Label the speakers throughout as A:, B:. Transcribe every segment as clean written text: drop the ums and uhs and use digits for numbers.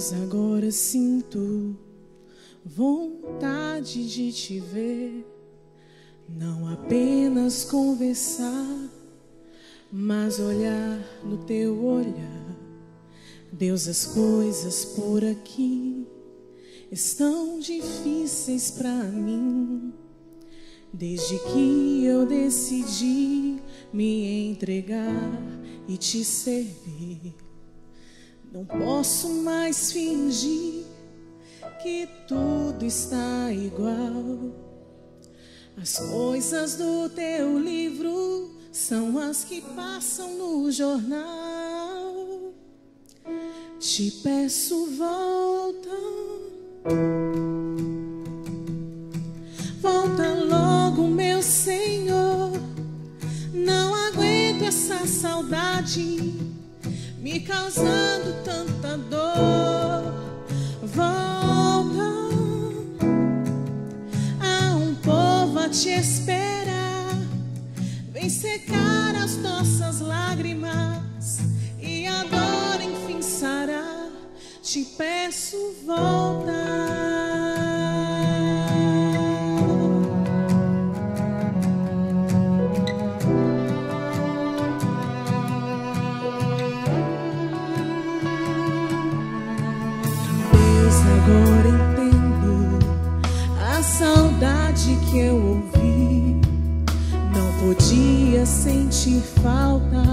A: Deus, agora sinto vontade de te ver, não apenas conversar, mas olhar no teu olhar. Deus, as coisas por aqui estão difíceis pra mim, desde que eu decidi me entregar e te servir. Não posso mais fingir que tudo está igual. As coisas do teu livro são as que passam no jornal. Te peço, volta, volta logo, meu Senhor. Não aguento essa saudade me causando tanta dor. Volta, há um povo a te esperar. Vem secar as nossas lágrimas e a dor enfim sarar. Te peço, volta. Agora entendo a saudade que eu ouvi. Não podia sentir falta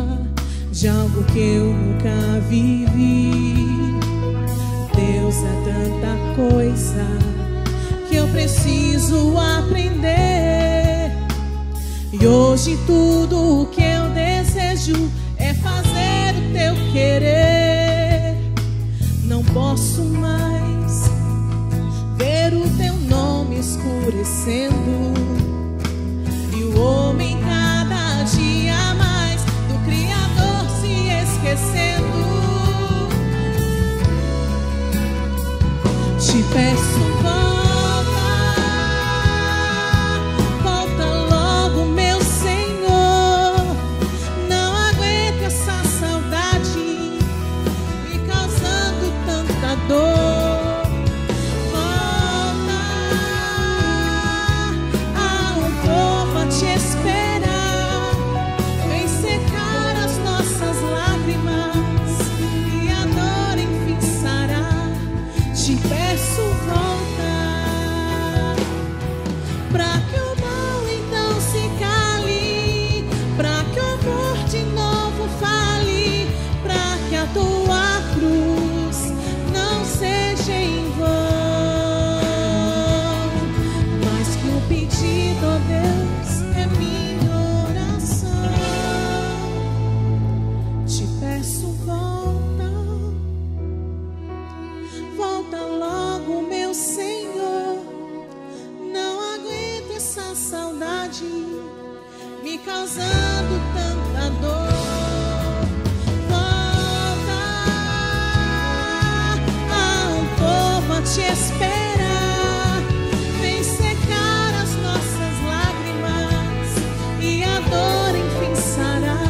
A: de algo que eu nunca vivi. Deus, há tanta coisa que eu preciso aprender. E hoje tudo o que eu desejo é fazer o teu querer. Não posso mais ver o teu nome escurecendo e o homem cada dia mais do Criador se esquecendo. Te peço, volta, volta logo, meu Senhor. Não aguento essa saudade me causando tanta dor. Me causando tanta dor. Volta, há um povo a te esperar. Vem secar as nossas lágrimas e a dor enfim sarar.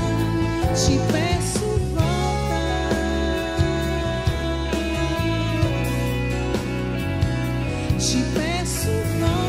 A: Te peço, volta. Te peço, volta.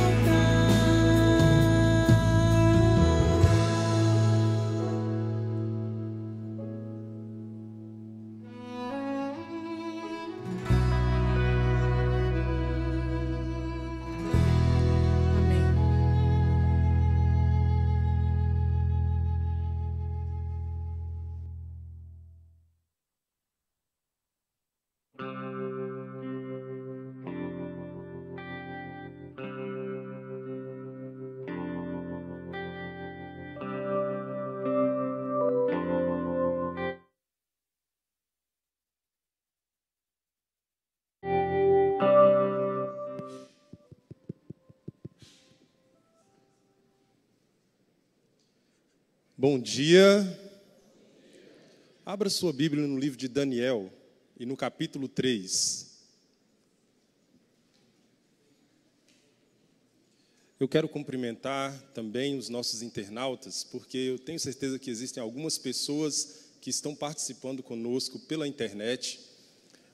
B: Bom dia. Abra sua Bíblia no livro de Daniel e no capítulo 3. Eu quero cumprimentar também os nossos internautas, porque eu tenho certeza que existem algumas pessoas que estão participando conosco pela internet.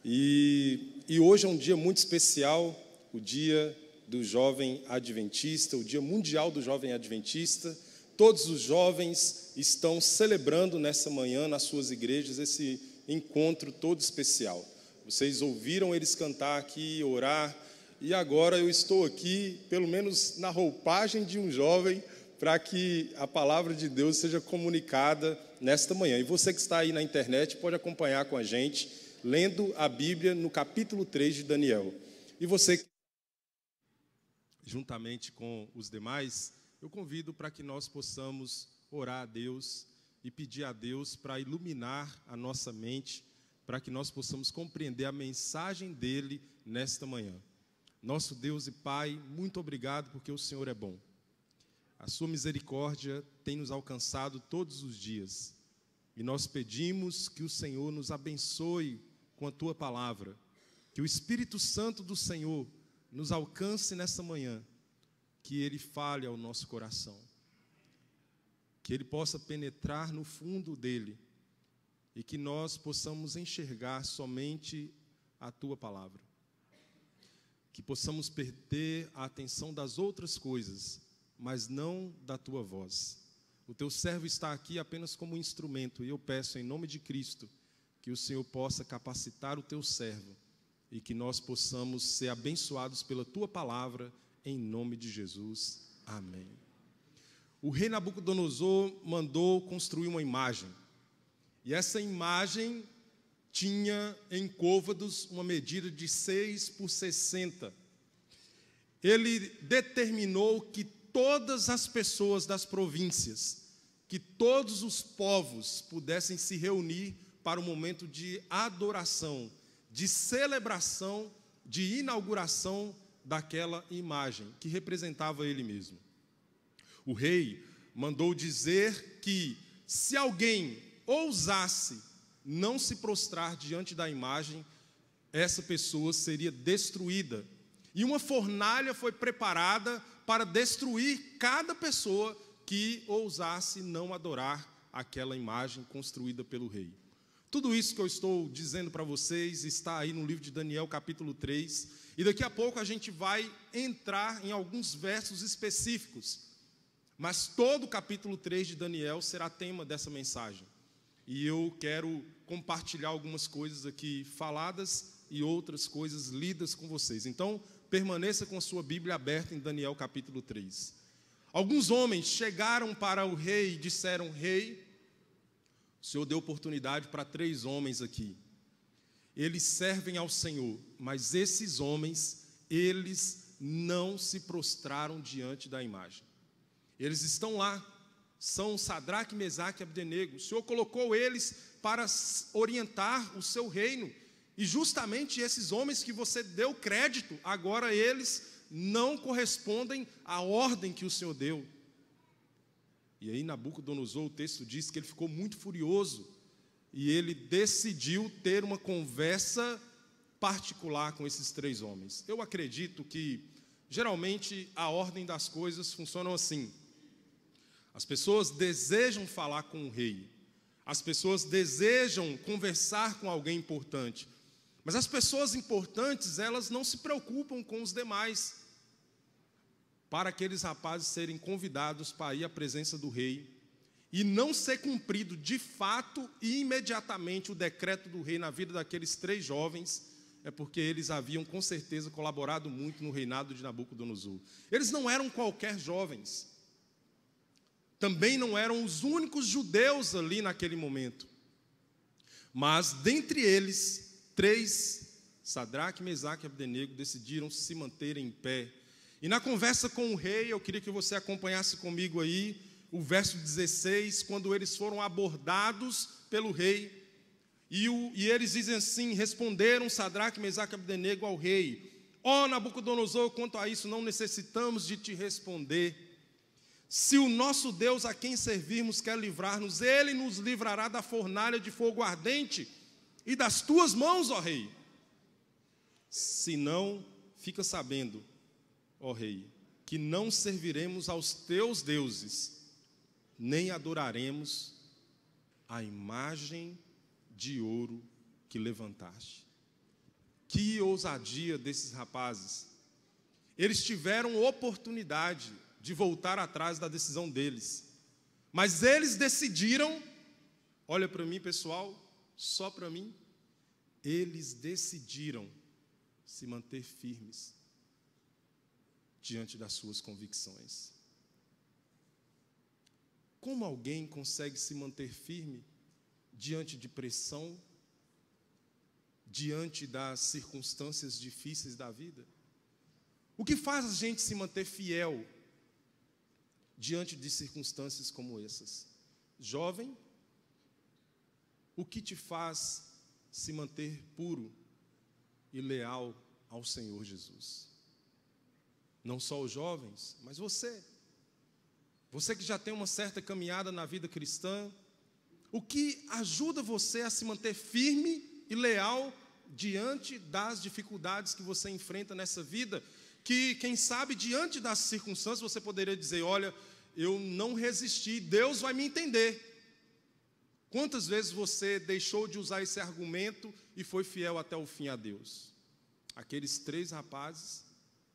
B: E E hoje é um dia muito especial, o dia do jovem adventista, o dia mundial do jovem adventista. Todos os jovens estão celebrando nessa manhã nas suas igrejas esse encontro todo especial. Vocês ouviram eles cantar aqui, orar, e agora eu estou aqui, pelo menos na roupagem de um jovem, para que a palavra de Deus seja comunicada nesta manhã. E você que está aí na internet pode acompanhar com a gente, lendo a Bíblia no capítulo 3 de Daniel. E você, juntamente com os demais, eu convido para que nós possamos orar a Deus e pedir a Deus para iluminar a nossa mente, para que nós possamos compreender a mensagem dele nesta manhã. Nosso Deus e Pai, muito obrigado porque o Senhor é bom. A sua misericórdia tem nos alcançado todos os dias. E nós pedimos que o Senhor nos abençoe com a tua palavra. Que o Espírito Santo do Senhor nos alcance nessa manhã. Que ele fale ao nosso coração. Que ele possa penetrar no fundo dele. E que nós possamos enxergar somente a tua palavra. Que possamos perder a atenção das outras coisas, mas não da tua voz. O teu servo está aqui apenas como instrumento, e eu peço em nome de Cristo, que o Senhor possa capacitar o teu servo, e que nós possamos ser abençoados pela tua palavra, em nome de Jesus. Amém. O rei Nabucodonosor mandou construir uma imagem, e essa imagem tinha em côvados uma medida de 6 por 60. Ele determinou que todas as pessoas das províncias, que todos os povos pudessem se reunir para um momento de adoração, de celebração, de inauguração daquela imagem, que representava ele mesmo. O rei mandou dizer que se alguém ousasse não se prostrar diante da imagem, essa pessoa seria destruída. E uma fornalha foi preparada para destruir cada pessoa que ousasse não adorar aquela imagem construída pelo rei. Tudo isso que eu estou dizendo para vocês está aí no livro de Daniel, capítulo 3, e daqui a pouco a gente vai entrar em alguns versos específicos, mas todo o capítulo 3 de Daniel será tema dessa mensagem. E eu quero compartilhar algumas coisas aqui faladas e outras coisas lidas com vocês. Então, permaneça com a sua Bíblia aberta em Daniel capítulo 3. Alguns homens chegaram para o rei e disseram: rei, o Senhor deu oportunidade para 3 homens aqui. Eles servem ao Senhor, mas esses homens, eles não se prostraram diante da imagem. Eles estão lá. São Sadraque, Mesaque e Abdenego. O Senhor colocou eles para orientar o seu reino. E justamente esses homens que você deu crédito, agora eles não correspondem à ordem que o Senhor deu. E aí Nabucodonosor, o texto diz que ele ficou muito furioso. E ele decidiu ter uma conversa particular com esses 3 homens. Eu acredito que, geralmente, a ordem das coisas funciona assim. As pessoas desejam falar com o rei. As pessoas desejam conversar com alguém importante. Mas as pessoas importantes, elas não se preocupam com os demais. Para aqueles rapazes serem convidados para ir à presença do rei e não ser cumprido de fato e imediatamente o decreto do rei na vida daqueles 3 jovens, é porque eles haviam com certeza colaborado muito no reinado de Nabucodonosor. Eles não eram qualquer jovens. Também não eram os únicos judeus ali naquele momento. Mas, dentre eles, 3, Sadraque, Mesaque e Abdenego, decidiram se manter em pé. E na conversa com o rei, eu queria que você acompanhasse comigo aí, o verso 16, quando eles foram abordados pelo rei. E eles dizem assim: responderam Sadraque, Mesaque e Abdenego ao rei: ó Nabucodonosor, quanto a isso não necessitamos de te responder. Se o nosso Deus a quem servirmos quer livrar-nos, ele nos livrará da fornalha de fogo ardente e das tuas mãos, ó rei. Se não, fica sabendo, ó rei, que não serviremos aos teus deuses, nem adoraremos a imagem de ouro que levantaste. Que ousadia desses rapazes. Eles tiveram oportunidade de voltar atrás da decisão deles. Mas eles decidiram, olha para mim, pessoal, só para mim, eles decidiram se manter firmes diante das suas convicções. Como alguém consegue se manter firme diante de pressão, diante das circunstâncias difíceis da vida? O que faz a gente se manter fiel diante de circunstâncias como essas? Jovem, o que te faz se manter puro e leal ao Senhor Jesus? Não só os jovens, mas você. Você que já tem uma certa caminhada na vida cristã, o que ajuda você a se manter firme e leal diante das dificuldades que você enfrenta nessa vida? Que, quem sabe, diante das circunstâncias, você poderia dizer: olha, eu não resisti, Deus vai me entender. Quantas vezes você deixou de usar esse argumento e foi fiel até o fim a Deus? Aqueles 3 rapazes,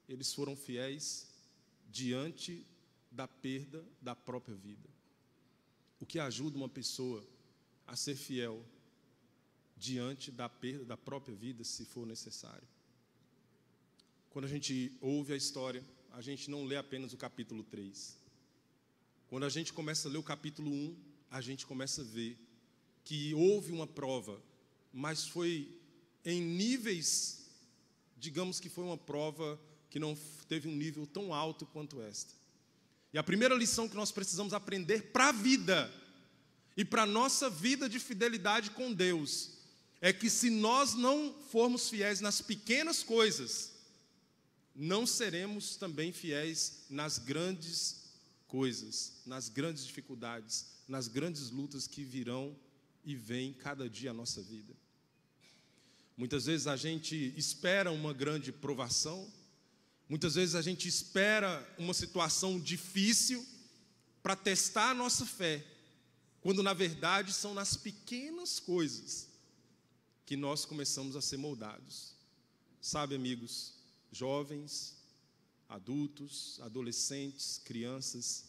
B: eles foram fiéis diante da perda da própria vida. O que ajuda uma pessoa a ser fiel diante da perda da própria vida, se for necessário? Quando a gente ouve a história, a gente não lê apenas o capítulo 3. Quando a gente começa a ler o capítulo 1, a gente começa a ver que houve uma prova, mas foi em níveis, digamos que foi uma prova que não teve um nível tão alto quanto esta. E a primeira lição que nós precisamos aprender para a vida, e para a nossa vida de fidelidade com Deus, é que se nós não formos fiéis nas pequenas coisas, não seremos também fiéis nas grandes coisas, nas grandes dificuldades, nas grandes lutas que virão e vêm cada dia à nossa vida. Muitas vezes a gente espera uma grande provação, muitas vezes a gente espera uma situação difícil para testar a nossa fé, quando na verdade são nas pequenas coisas que nós começamos a ser moldados. Sabe, amigos, jovens, adultos, adolescentes, crianças,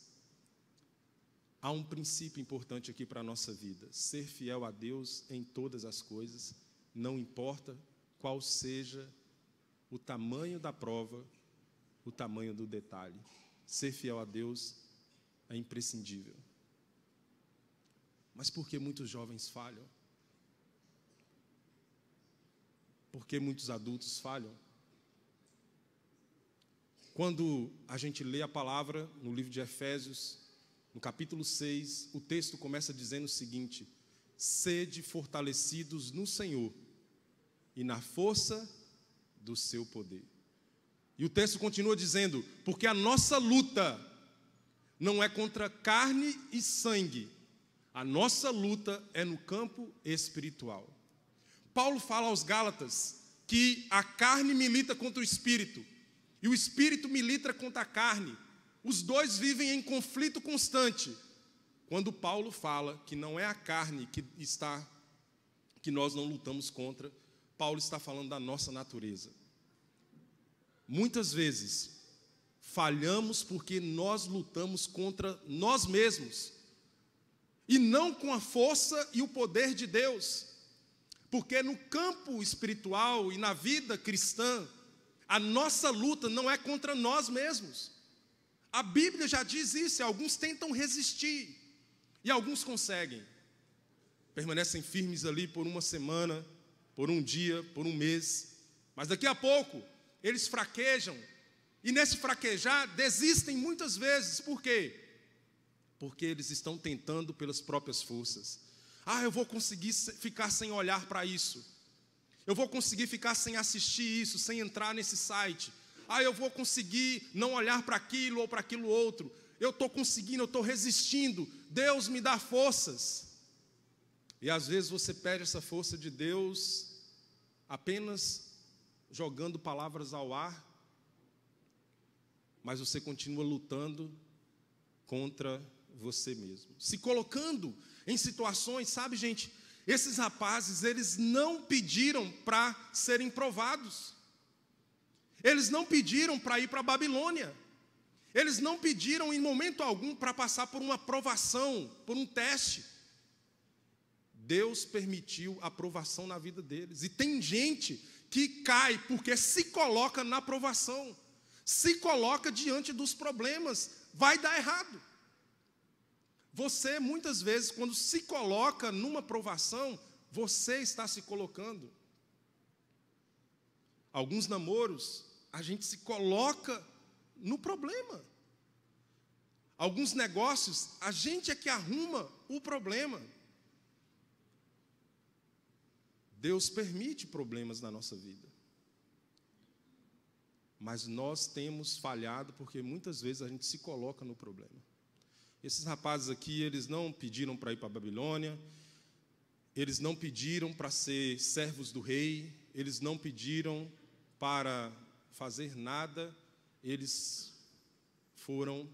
B: há um princípio importante aqui para a nossa vida: ser fiel a Deus em todas as coisas, não importa qual seja o tamanho da prova, o tamanho do detalhe. Ser fiel a Deus é imprescindível. Mas por que muitos jovens falham? Por que muitos adultos falham? Quando a gente lê a palavra no livro de Efésios, no capítulo 6, o texto começa dizendo o seguinte: sede fortalecidos no Senhor e na força do seu poder. E o texto continua dizendo: porque a nossa luta não é contra carne e sangue, a nossa luta é no campo espiritual. Paulo fala aos Gálatas que a carne milita contra o espírito, e o espírito milita contra a carne. Os dois vivem em conflito constante. Quando Paulo fala que não é a carne que nós não lutamos contra, Paulo está falando da nossa natureza. Muitas vezes falhamos porque nós lutamos contra nós mesmos e não com a força e o poder de Deus. Porque no campo espiritual e na vida cristã, a nossa luta não é contra nós mesmos. A Bíblia já diz isso, e alguns tentam resistir, e alguns conseguem. Permanecem firmes ali por uma semana, por um dia, por um mês, mas daqui a pouco eles fraquejam, e nesse fraquejar desistem muitas vezes. Por quê? Porque eles estão tentando pelas próprias forças. Eu vou conseguir ficar sem olhar para isso. Eu vou conseguir ficar sem assistir isso, sem entrar nesse site. Eu vou conseguir não olhar para aquilo ou para aquilo outro. Eu estou conseguindo, eu estou resistindo. Deus me dá forças. E às vezes você pede essa força de Deus apenas jogando palavras ao ar, mas você continua lutando contra você mesmo, se colocando em situações, sabe, gente, Esses rapazes, eles não pediram para serem provados. Eles não pediram para ir para a Babilônia. Eles não pediram em momento algum para passar por uma provação, por um teste. Deus permitiu a provação na vida deles. E tem gente que cai porque se coloca na provação, se coloca diante dos problemas, vai dar errado. Você, muitas vezes, quando se coloca numa provação, você está se colocando. Alguns namoros, a gente se coloca no problema. Alguns negócios, a gente é que arruma o problema. Deus permite problemas na nossa vida. Mas nós temos falhado porque muitas vezes a gente se coloca no problema. Esses rapazes aqui, eles não pediram para ir para a Babilônia, eles não pediram para ser servos do rei, eles não pediram para fazer nada, eles foram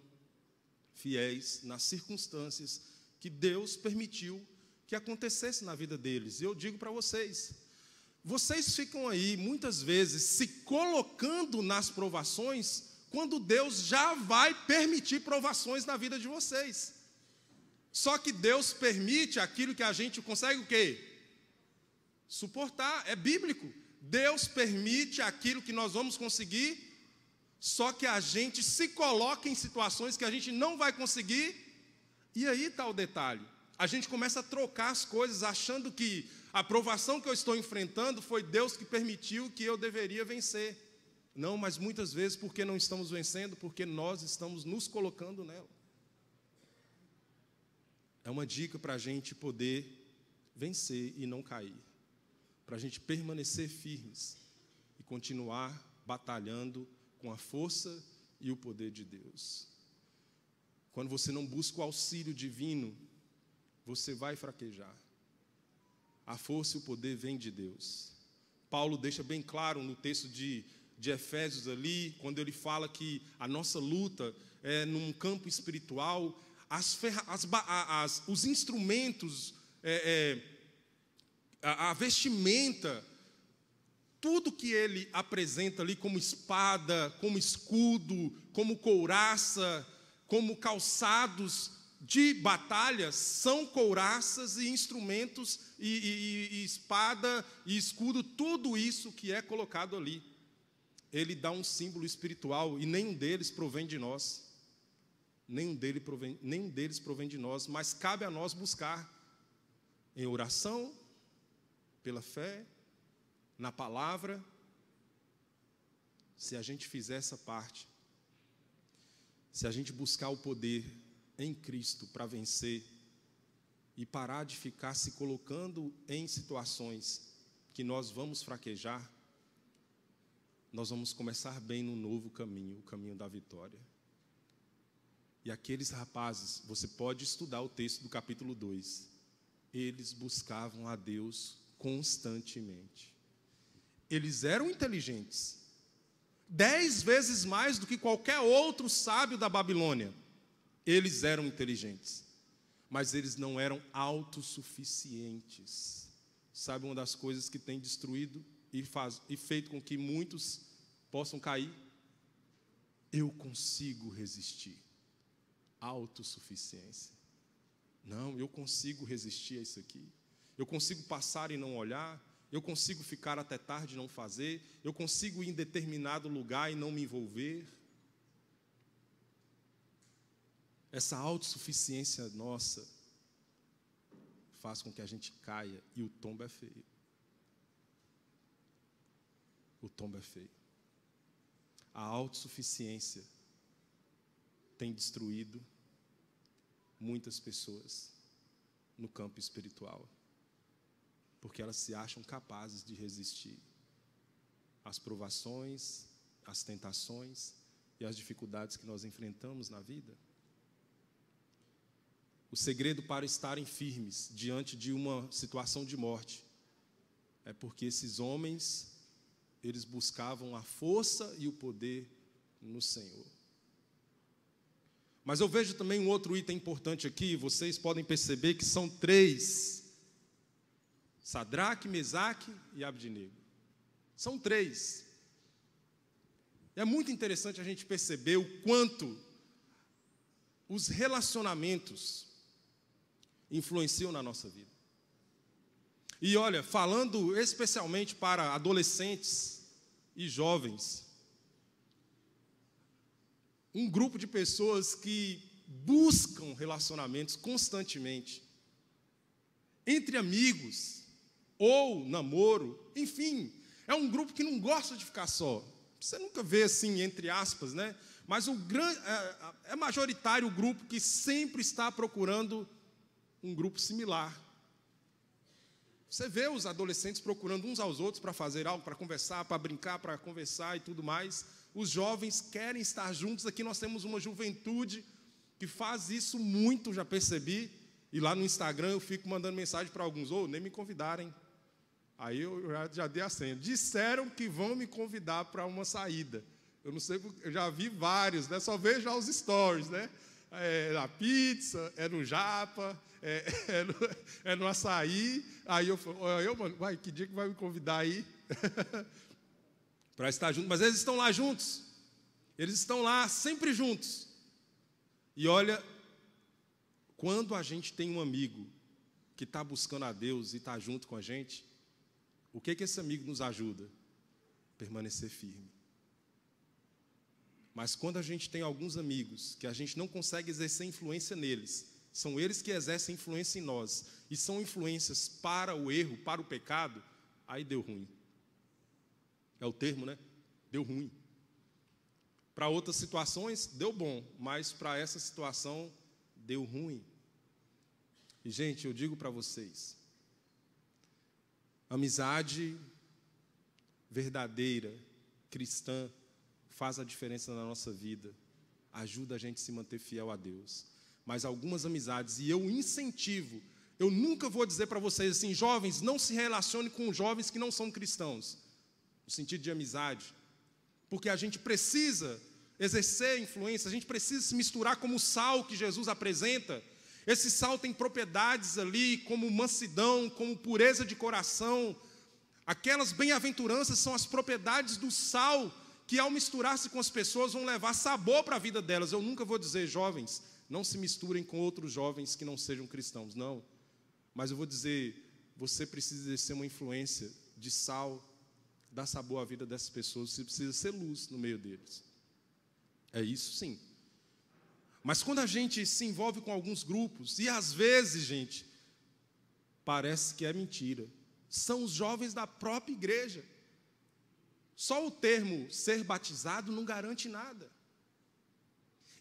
B: fiéis nas circunstâncias que Deus permitiu que acontecesse na vida deles. E eu digo para vocês, vocês ficam aí muitas vezes se colocando nas provações, quando Deus já vai permitir provações na vida de vocês. Só que Deus permite aquilo que a gente consegue o quê? Suportar, é bíblico. Deus permite aquilo que nós vamos conseguir, só que a gente se coloca em situações que a gente não vai conseguir, e aí está o detalhe. A gente começa a trocar as coisas, achando que a provação que eu estou enfrentando foi Deus que permitiu que eu deveria vencer. Não, mas muitas vezes, porque não estamos vencendo? Porque nós estamos nos colocando nela. É uma dica para a gente poder vencer e não cair. Para a gente permanecer firmes e continuar batalhando com a força e o poder de Deus. Quando você não busca o auxílio divino, você vai fraquejar. A força e o poder vêm de Deus. Paulo deixa bem claro no texto de Efésios ali, quando ele fala que a nossa luta é num campo espiritual, os instrumentos, a vestimenta, tudo que ele apresenta ali como espada, como escudo, como couraça, como calçados de batalha, são couraças e instrumentos e espada e escudo, tudo isso que é colocado ali. Ele dá um símbolo espiritual e nenhum deles provém de nós. Nenhum deles provém de nós, mas cabe a nós buscar em oração, pela fé, na palavra. Se a gente fizer essa parte, se a gente buscar o poder em Cristo para vencer e parar de ficar se colocando em situações que nós vamos fraquejar, nós vamos começar bem no novo caminho, o caminho da vitória. E aqueles rapazes, você pode estudar o texto do capítulo 2, eles buscavam a Deus constantemente. Eles eram inteligentes, 10 vezes mais do que qualquer outro sábio da Babilônia. Eles eram inteligentes, mas eles não eram autossuficientes. Sabe uma das coisas que tem destruído e feito com que muitos possam cair? Eu consigo resistir. Autossuficiência. Não, eu consigo resistir a isso aqui. Eu consigo passar e não olhar. Eu consigo ficar até tarde e não fazer. Eu consigo ir em determinado lugar e não me envolver. Essa autossuficiência nossa faz com que a gente caia, e o tombo é feio. O tombo é feio. A autossuficiência tem destruído muitas pessoas no campo espiritual, porque elas se acham capazes de resistir às provações, às tentações e às dificuldades que nós enfrentamos na vida. O segredo para estarem firmes diante de uma situação de morte é porque esses homens, eles buscavam a força e o poder no Senhor. Mas eu vejo também um outro item importante aqui, vocês podem perceber que são 3 Sadraque, Mesaque e Abdenego. São 3. É muito interessante a gente perceber o quanto os relacionamentos influenciam na nossa vida. E olha, falando especialmente para adolescentes e jovens, um grupo de pessoas que buscam relacionamentos constantemente, entre amigos, ou namoro, enfim, é um grupo que não gosta de ficar só. Você nunca vê assim, entre aspas, né? Mas é majoritário o grupo que sempre está procurando um grupo similar. Você vê os adolescentes procurando uns aos outros para fazer algo, para conversar, para brincar, para conversar e tudo mais. Os jovens querem estar juntos. Aqui nós temos uma juventude que faz isso muito, já percebi. E lá no Instagram eu fico mandando mensagem para alguns, nem me convidarem. Aí eu já dei a senha. Disseram que vão me convidar para uma saída. Eu não sei, eu já vi vários, né? Só vejo lá os stories, né? É na pizza, é no japa, é no açaí. Aí eu falo, mano, que dia que vai me convidar aí? Para estar junto. Mas eles estão lá juntos. Eles estão lá sempre juntos. E olha, quando a gente tem um amigo que está buscando a Deus e está junto com a gente, o que esse amigo nos ajuda? Permanecer firme. Mas quando a gente tem alguns amigos que a gente não consegue exercer influência neles, são eles que exercem influência em nós, e são influências para o erro, para o pecado, aí deu ruim. É o termo, né? Deu ruim. Para outras situações, deu bom, mas para essa situação, deu ruim. E, gente, eu digo para vocês, amizade verdadeira, cristã, faz a diferença na nossa vida, ajuda a gente a se manter fiel a Deus. Mas algumas amizades, e eu incentivo, eu nunca vou dizer para vocês assim, jovens, não se relacione com jovens que não são cristãos, no sentido de amizade, porque a gente precisa exercer influência, a gente precisa se misturar como o sal que Jesus apresenta. Esse sal tem propriedades ali, como mansidão, como pureza de coração. Aquelas bem-aventuranças são as propriedades do sal, que ao misturar-se com as pessoas vão levar sabor para a vida delas. Eu nunca vou dizer, jovens, não se misturem com outros jovens que não sejam cristãos, não. Mas eu vou dizer, você precisa exercer uma influência de sal, dar sabor à vida dessas pessoas, você precisa ser luz no meio deles. É isso sim. Mas quando a gente se envolve com alguns grupos, e às vezes, gente, parece que é mentira, são os jovens da própria igreja. Só o termo ser batizado não garante nada.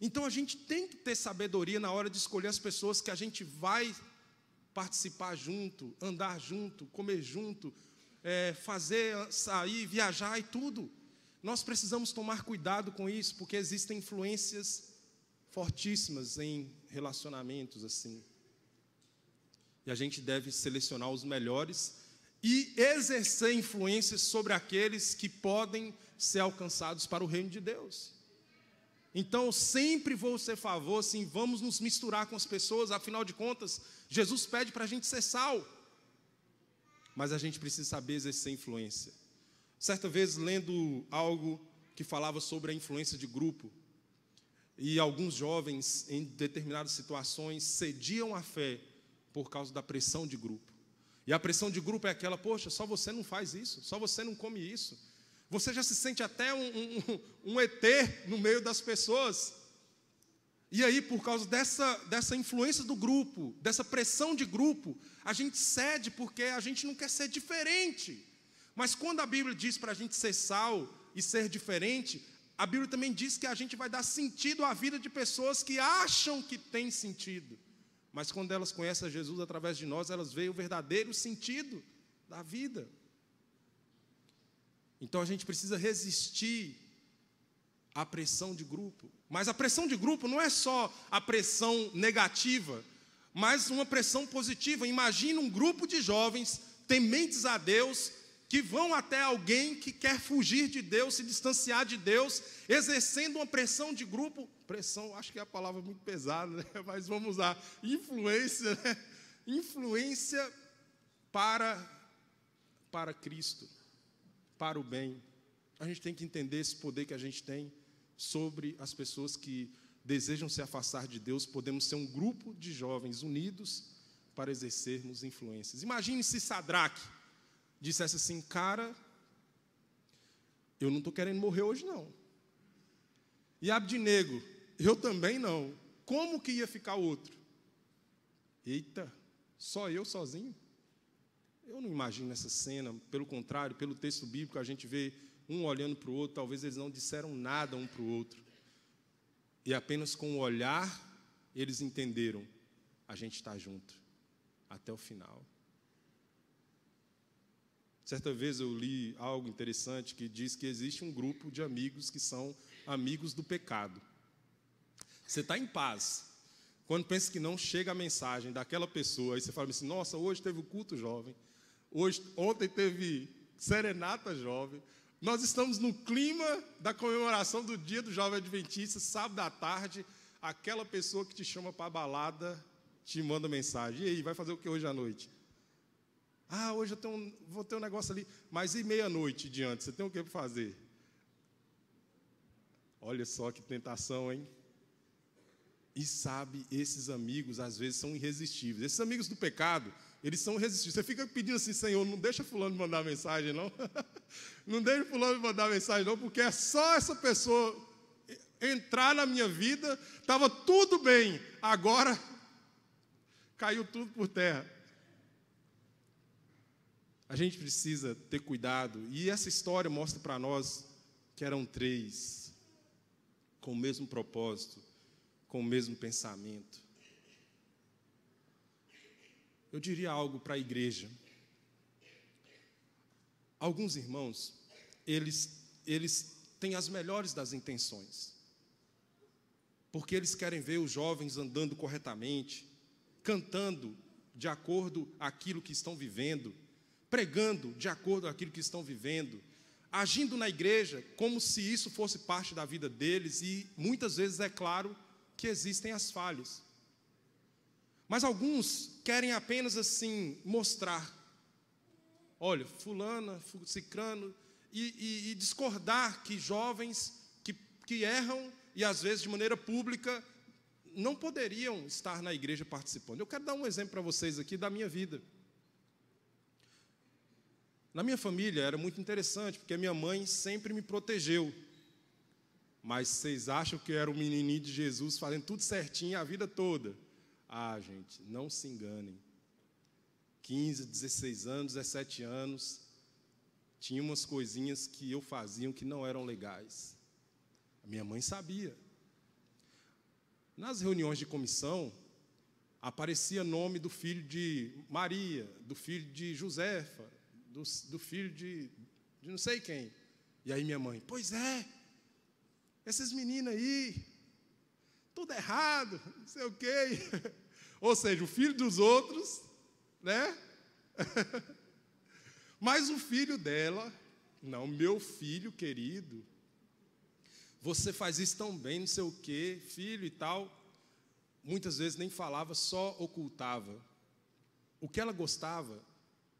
B: Então a gente tem que ter sabedoria na hora de escolher as pessoas que a gente vai participar junto, andar junto, comer junto, fazer, sair, viajar e tudo. Nós precisamos tomar cuidado com isso, porque existem influências fortíssimas em relacionamentos assim. E a gente deve selecionar os melhores e exercer influências sobre aqueles que podem ser alcançados para o reino de Deus. Então, sempre vou ser a favor, assim, vamos nos misturar com as pessoas, afinal de contas, Jesus pede para a gente ser sal. Mas a gente precisa saber exercer influência. Certa vez, lendo algo que falava sobre a influência de grupo, e alguns jovens, em determinadas situações, cediam à fé por causa da pressão de grupo. E a pressão de grupo é aquela, poxa, só você não faz isso, só você não come isso. Você já se sente até um ET no meio das pessoas. E aí, por causa dessa influência do grupo, dessa pressão de grupo, a gente cede porque a gente não quer ser diferente. Mas quando a Bíblia diz para a gente ser sal e ser diferente, a Bíblia também diz que a gente vai dar sentido à vida de pessoas que acham que tem sentido. Mas quando elas conhecem a Jesus através de nós, elas veem o verdadeiro sentido da vida. Então a gente precisa resistir à pressão de grupo. Mas a pressão de grupo não é só a pressão negativa, mas uma pressão positiva. Imagina um grupo de jovens tementes a Deus, que vão até alguém que quer fugir de Deus, se distanciar de Deus, exercendo uma pressão de grupo. Pressão, acho que é a palavra muito pesada, né? Mas vamos usar influência, né? Influência para para Cristo, para o bem. A gente tem que entender esse poder que a gente tem sobre as pessoas que desejam se afastar de Deus. Podemos ser um grupo de jovens unidos para exercermos influências. Imagine se Sadraque dissesse assim: cara, eu não estou querendo morrer hoje não. E Abdinego: eu também não. Como que ia ficar o outro? Eita, só eu sozinho? Eu não imagino essa cena. Pelo contrário, pelo texto bíblico, a gente vê um olhando para o outro. Talvez eles não disseram nada um para o outro. E apenas com o olhar, eles entenderam: a gente está junto, até o final. Certa vez eu li algo interessante que diz que existe um grupo de amigos que são amigos do pecado. Você está em paz. Quando pensa que não chega a mensagem daquela pessoa, aí você fala assim: nossa, hoje teve o culto jovem, ontem teve serenata jovem, nós estamos no clima da comemoração do dia do jovem adventista, sábado à tarde, aquela pessoa que te chama para a balada te manda mensagem: e aí, vai fazer o que hoje à noite? Ah, hoje eu vou ter um negócio ali, mas e meia-noite diante, você tem o que para fazer? Olha só que tentação, hein? E sabe, esses amigos às vezes são irresistíveis. Esses amigos do pecado, eles são irresistíveis. Você fica pedindo assim: Senhor, não deixa fulano me mandar mensagem, não. Não deixa fulano me mandar mensagem, não, porque é só essa pessoa entrar na minha vida, estava tudo bem, agora caiu tudo por terra. A gente precisa ter cuidado. E essa história mostra para nós que eram 3, com o mesmo propósito, com o mesmo pensamento. Eu diria algo para a igreja. Alguns irmãos, eles têm as melhores das intenções, porque eles querem ver os jovens andando corretamente, cantando de acordo com aquilo que estão vivendo, pregando de acordo com aquilo que estão vivendo, agindo na igreja como se isso fosse parte da vida deles, e muitas vezes é claro que existem as falhas. Mas alguns querem apenas assim mostrar: olha, fulana, cicrano, e discordar que jovens que erram, e às vezes de maneira pública, não poderiam estar na igreja participando. Eu quero dar um exemplo para vocês aqui da minha vida. Na minha família era muito interessante, porque a minha mãe sempre me protegeu. Mas vocês acham que eu era um menininho de Jesus, fazendo tudo certinho a vida toda? Ah, gente, não se enganem. 15, 16 anos, 17 anos, tinha umas coisinhas que eu fazia que não eram legais. A minha mãe sabia. Nas reuniões de comissão, aparecia nome do filho de Maria, do filho de Josefa, do filho de não sei quem. E aí minha mãe: pois é, esses meninos aí, tudo errado, não sei o quê. Ou seja, o filho dos outros, né? Mas o filho dela: não, meu filho querido, você faz isso tão bem, não sei o quê, filho e tal. Muitas vezes nem falava, só ocultava. O que ela gostava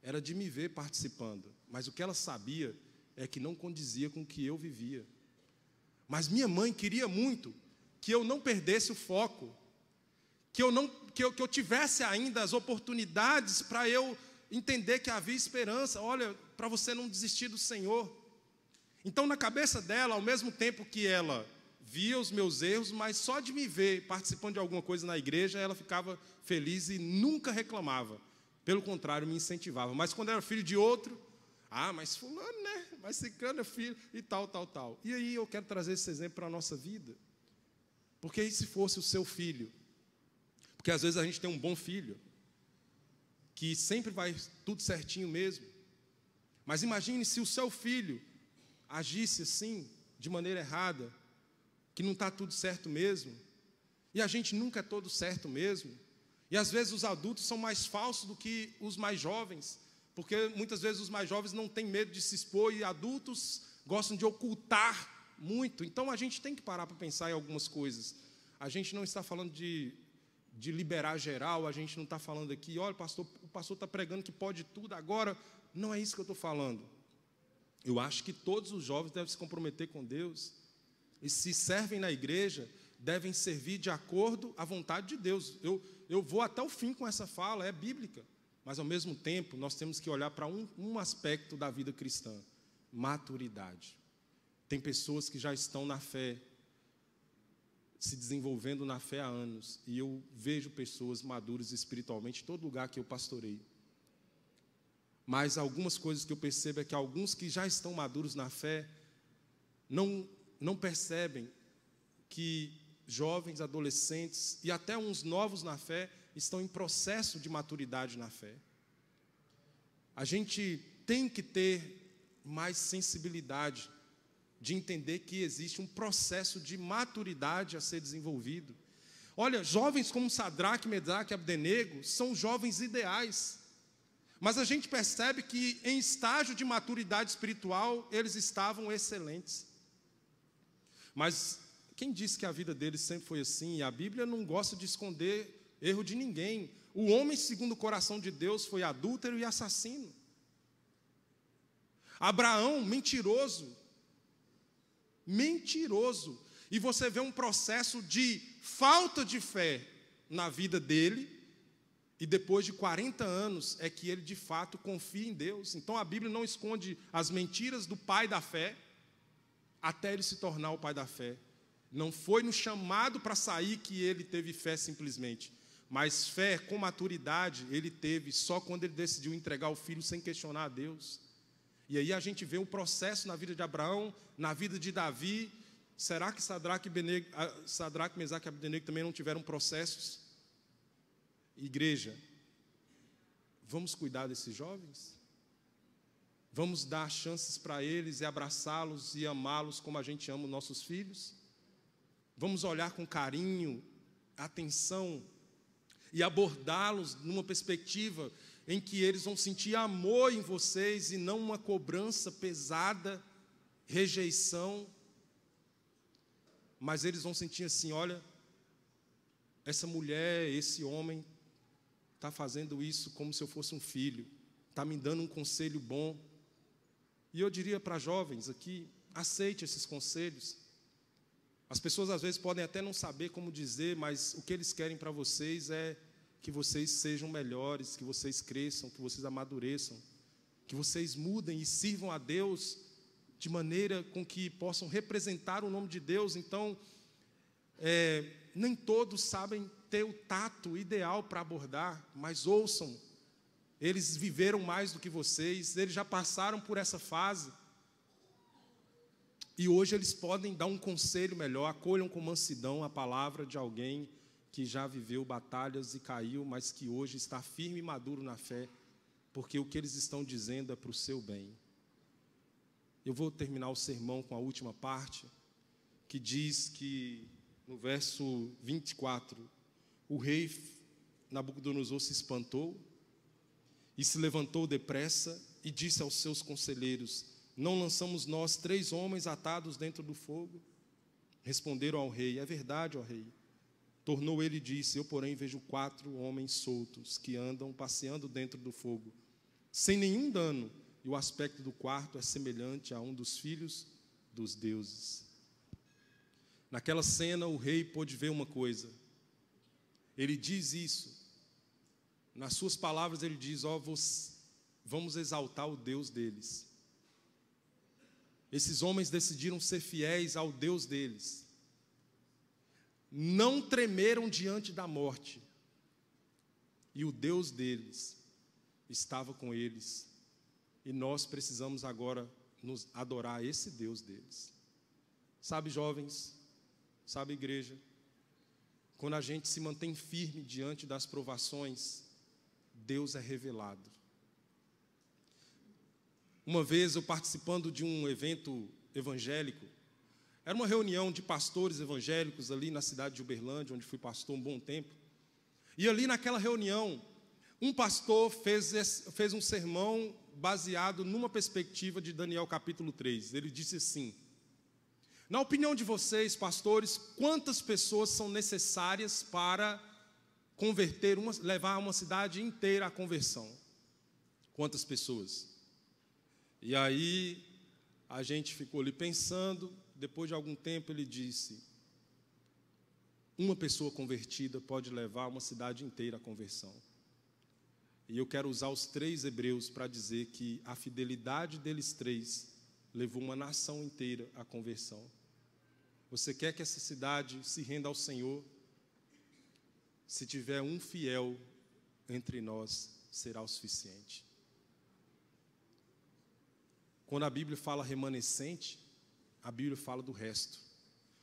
B: era de me ver participando, mas o que ela sabia é que não condizia com o que eu vivia. Mas minha mãe queria muito que eu não perdesse o foco, que eu tivesse ainda as oportunidades para eu entender que havia esperança. Olha, para você não desistir do Senhor. Então, na cabeça dela, ao mesmo tempo que ela via os meus erros, mas só de me ver participando de alguma coisa na igreja, ela ficava feliz e nunca reclamava. Pelo contrário, me incentivava. Mas quando era filho de outro: ah, mas fulano, né? Mas ciclano é filho e tal. E aí eu quero trazer esse exemplo para a nossa vida. Porque e se fosse o seu filho? Porque às vezes a gente tem um bom filho, que sempre vai tudo certinho mesmo. Mas imagine se o seu filho agisse assim, de maneira errada, que não está tudo certo mesmo. E a gente nunca é todo certo mesmo. E às vezes os adultos são mais falsos do que os mais jovens, porque muitas vezes os mais jovens não têm medo de se expor e adultos gostam de ocultar muito. Então a gente tem que parar para pensar em algumas coisas. A gente não está falando de de liberar geral. A gente não está falando aqui, olha, o pastor está pregando que pode tudo agora. Não é isso que eu estou falando. Eu acho que todos os jovens devem se comprometer com Deus. E se servem na igreja, devem servir de acordo à vontade de Deus. Eu vou até o fim com essa fala, é bíblica. Mas, ao mesmo tempo, nós temos que olhar para um aspecto da vida cristã: maturidade. Tem pessoas que já estão na fé, se desenvolvendo na fé há anos. E eu vejo pessoas maduras espiritualmente em todo lugar que eu pastorei. Mas algumas coisas que eu percebo é que alguns que já estão maduros na fé não percebem que jovens, adolescentes e até uns novos na fé estão em processo de maturidade na fé. A gente tem que ter mais sensibilidade de entender que existe um processo de maturidade a ser desenvolvido. Olha, jovens como Sadraque, Mesaque e Abdenego são jovens ideais. Mas a gente percebe que em estágio de maturidade espiritual eles estavam excelentes. Mas quem disse que a vida deles sempre foi assim? E a Bíblia não gosta de esconder erro de ninguém. O homem segundo o coração de Deus foi adúltero e assassino. Abraão, mentiroso. E você vê um processo de falta de fé na vida dele. E depois de 40 anos é que ele de fato confia em Deus. Então a Bíblia não esconde as mentiras do pai da fé até ele se tornar o pai da fé. Não foi no chamado para sair que ele teve fé simplesmente, mas fé com maturidade ele teve só quando ele decidiu entregar o filho sem questionar a Deus. E aí a gente vê um processo na vida de Abraão, na vida de Davi. Será que Sadraque, Mesaque e Abdenego também não tiveram processos? Igreja, vamos cuidar desses jovens? Vamos dar chances para eles e abraçá-los e amá-los como a gente ama os nossos filhos? Vamos olhar com carinho, atenção e abordá-los numa perspectiva em que eles vão sentir amor em vocês e não uma cobrança pesada, rejeição. Mas eles vão sentir assim: olha, essa mulher, esse homem está fazendo isso como se eu fosse um filho, está me dando um conselho bom. E eu diria para jovens aqui: aceite esses conselhos. As pessoas às vezes podem até não saber como dizer, mas o que eles querem para vocês é que vocês sejam melhores, que vocês cresçam, que vocês amadureçam, que vocês mudem e sirvam a Deus de maneira com que possam representar o nome de Deus. Então, nem todos sabem ter o tato ideal para abordar, mas ouçam. Eles viveram mais do que vocês, eles já passaram por essa fase. E hoje eles podem dar um conselho melhor. Acolham com mansidão a palavra de alguém que já viveu batalhas e caiu, mas que hoje está firme e maduro na fé, porque o que eles estão dizendo é para o seu bem. Eu vou terminar o sermão com a última parte, que diz que, no verso 24, o rei Nabucodonosor se espantou e se levantou depressa e disse aos seus conselheiros: não lançamos nós 3 homens atados dentro do fogo? Responderam ao rei: é verdade, ó rei. Tornou ele e disse: eu, porém, vejo 4 homens soltos que andam passeando dentro do fogo, sem nenhum dano, e o aspecto do quarto é semelhante a um dos filhos dos deuses. Naquela cena, o rei pôde ver uma coisa. Ele diz isso. Nas suas palavras, ele diz: vamos exaltar o Deus deles. Esses homens decidiram ser fiéis ao Deus deles. Não tremeram diante da morte. E o Deus deles estava com eles. E nós precisamos agora nos adorar esse Deus deles. Sabe, jovens, sabe, igreja, quando a gente se mantém firme diante das provações, Deus é revelado. Uma vez eu participando de um evento evangélico, era uma reunião de pastores evangélicos ali na cidade de Uberlândia, onde fui pastor um bom tempo. E ali naquela reunião, um pastor fez um sermão baseado numa perspectiva de Daniel capítulo 3. Ele disse assim: na opinião de vocês, pastores, quantas pessoas são necessárias para levar uma cidade inteira à conversão. Quantas pessoas? E aí a gente ficou ali pensando. Depois de algum tempo ele disse: uma pessoa convertida pode levar uma cidade inteira à conversão. E eu quero usar os 3 hebreus para dizer que a fidelidade deles 3 levou uma nação inteira à conversão. Você quer que essa cidade se renda ao Senhor? Se tiver um fiel entre nós, será o suficiente. Quando a Bíblia fala remanescente, a Bíblia fala do resto.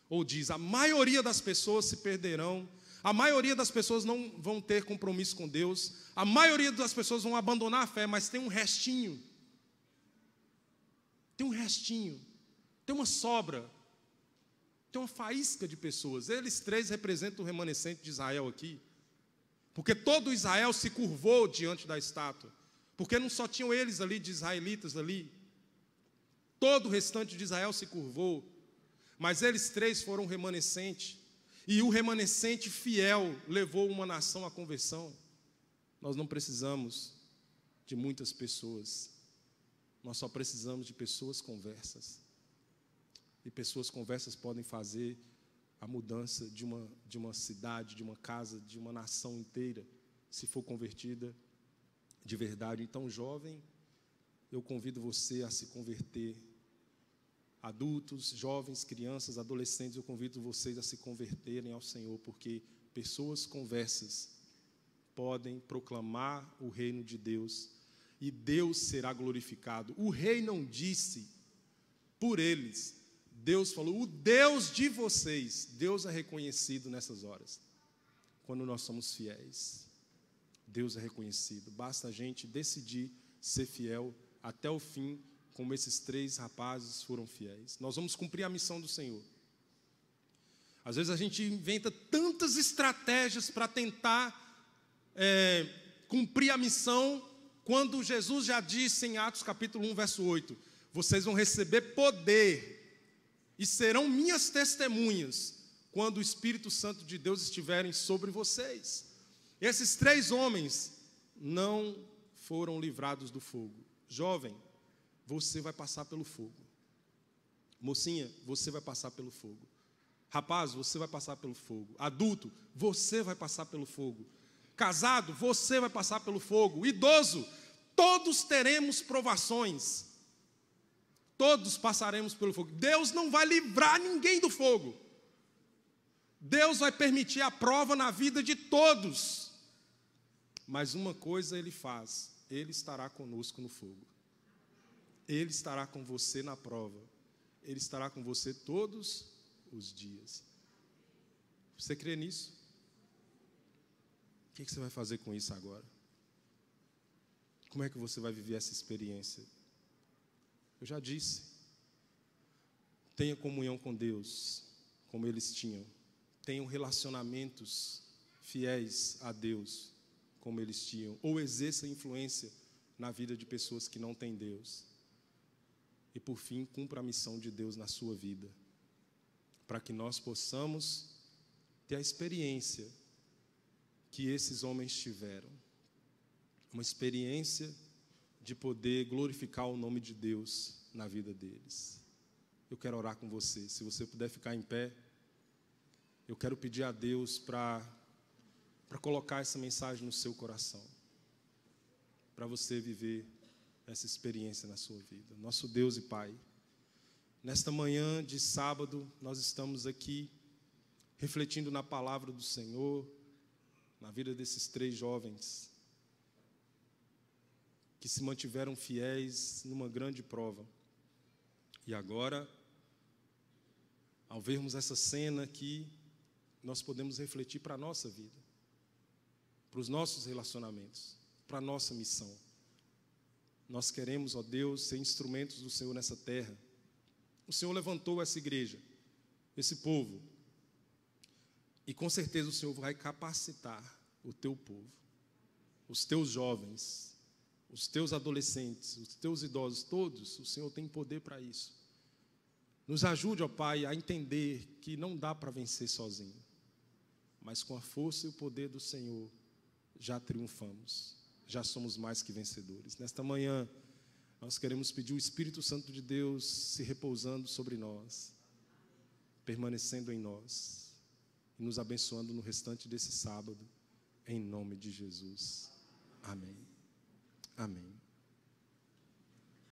B: Ou diz, a maioria das pessoas se perderão, a maioria das pessoas não vão ter compromisso com Deus, a maioria das pessoas vão abandonar a fé, mas tem um restinho. Tem um restinho, tem uma sobra, tem uma faísca de pessoas. Eles 3 representam o remanescente de Israel aqui, porque todo Israel se curvou diante da estátua, porque não só tinham eles ali, de israelitas ali, todo o restante de Israel se curvou, mas eles 3 foram remanescente, e o remanescente fiel levou uma nação à conversão. Nós não precisamos de muitas pessoas, nós só precisamos de pessoas conversas. E pessoas conversas podem fazer a mudança de uma cidade, de uma casa, de uma nação inteira, se for convertida de verdade. Então, jovem, eu convido você a se converter. Adultos, jovens, crianças, adolescentes, eu convido vocês a se converterem ao Senhor, porque pessoas conversas podem proclamar o reino de Deus e Deus será glorificado. O rei não disse por eles, Deus falou, o Deus de vocês. Deus é reconhecido nessas horas, quando nós somos fiéis. Deus é reconhecido, basta a gente decidir ser fiel até o fim, como esses 3 rapazes foram fiéis. Nós vamos cumprir a missão do Senhor. Às vezes a gente inventa tantas estratégias para tentar cumprir a missão, quando Jesus já disse em Atos capítulo 1, verso 8, vocês vão receber poder e serão minhas testemunhas quando o Espírito Santo de Deus estiverem sobre vocês. Esses 3 homens não foram livrados do fogo. Jovem, você vai passar pelo fogo. Mocinha, você vai passar pelo fogo. Rapaz, você vai passar pelo fogo. Adulto, você vai passar pelo fogo. Casado, você vai passar pelo fogo. Idoso, todos teremos provações. Todos passaremos pelo fogo. Deus não vai livrar ninguém do fogo. Deus vai permitir a prova na vida de todos. Mas uma coisa Ele faz, Ele estará conosco no fogo. Ele estará com você na prova. Ele estará com você todos os dias. Você crê nisso? O que você vai fazer com isso agora? Como é que você vai viver essa experiência? Eu já disse, tenha comunhão com Deus, como eles tinham. Tenham relacionamentos fiéis a Deus, como eles tinham. Ou exerça influência na vida de pessoas que não têm Deus. E por fim, cumpra a missão de Deus na sua vida, para que nós possamos ter a experiência que esses homens tiveram. Uma experiência de poder glorificar o nome de Deus na vida deles. Eu quero orar com você. Se você puder ficar em pé, eu quero pedir a Deus para colocar essa mensagem no seu coração, para você viver essa experiência na sua vida. Nosso Deus e Pai, nesta manhã de sábado, nós estamos aqui refletindo na palavra do Senhor, na vida desses 3 jovens que se mantiveram fiéis numa grande prova. E agora, ao vermos essa cena aqui, nós podemos refletir para a nossa vida, para os nossos relacionamentos, para a nossa missão. Nós queremos, ó Deus, ser instrumentos do Senhor nessa terra. O Senhor levantou essa igreja, esse povo, e com certeza o Senhor vai capacitar o teu povo, os teus jovens, os teus adolescentes, os teus idosos, todos. O Senhor tem poder para isso. Nos ajude, ó Pai, a entender que não dá para vencer sozinho, mas com a força e o poder do Senhor, já triunfamos, já somos mais que vencedores. Nesta manhã, nós queremos pedir o Espírito Santo de Deus se repousando sobre nós, permanecendo em nós e nos abençoando no restante desse sábado, em nome de Jesus. Amém. Amém.